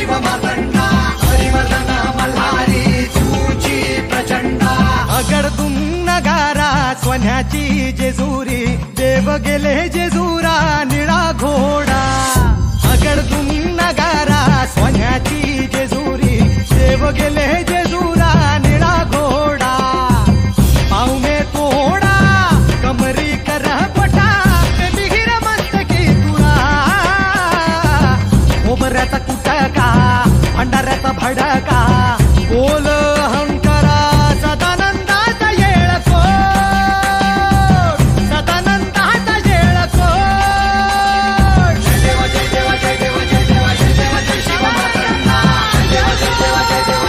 शिवमार्तंडा हरिवर्धन मल्हारी तुझी प्रचंड अगडतून नगारा सोन्याची जेजुरी देव गेले जेजुरा निळा घोडा अगडतून नगारा सोन्याची जेजुरी देव गेले जेजुरा निळा घोडा पाऊ में तोडा कमरी कर पटा बिहिर मस्तकी तुळा ओबऱ्याचा कुटका भंडाऱ्याचा भडका बोल अहंकारा सदानंदाचा येळको सदानंदाचा येळको जय देव जय देव जय देव जय देव जय देव जय शिवमार्तंडा जय देव जय देव जय देव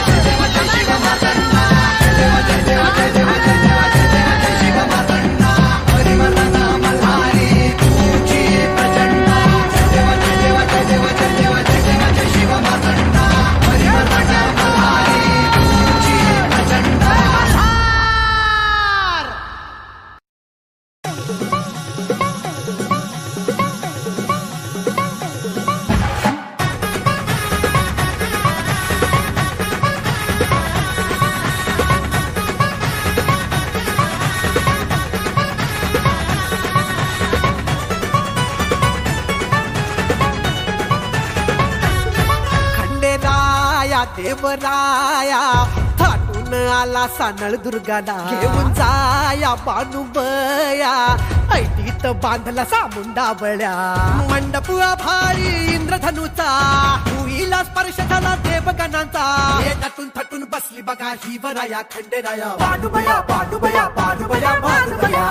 जय देव जय शिवमार्तंडा जय देव जय देव जय देव जय देव जय देव जय शिवमार्तंडा हरिवर्धन मल्हारी तुझी प्रचंड जय देव जय देव जय देव जय देव जय देव जय शिवमार्तंडा हरिवर्धन मल्हारी तुझी प्रचंड खंडेराया देवराया थाटून आला सानळ दुर्गाला घेऊन जाया बानुबया ऐटीत बांधला सामुंडा बळ्या मंडप भारी इंद्रधनुचा भुईला स्पर्श झाला देवगणांचा नटून थटून बसली बघा ही वराया खंडेराया बानुबया बानुबया बानुबया बानुबया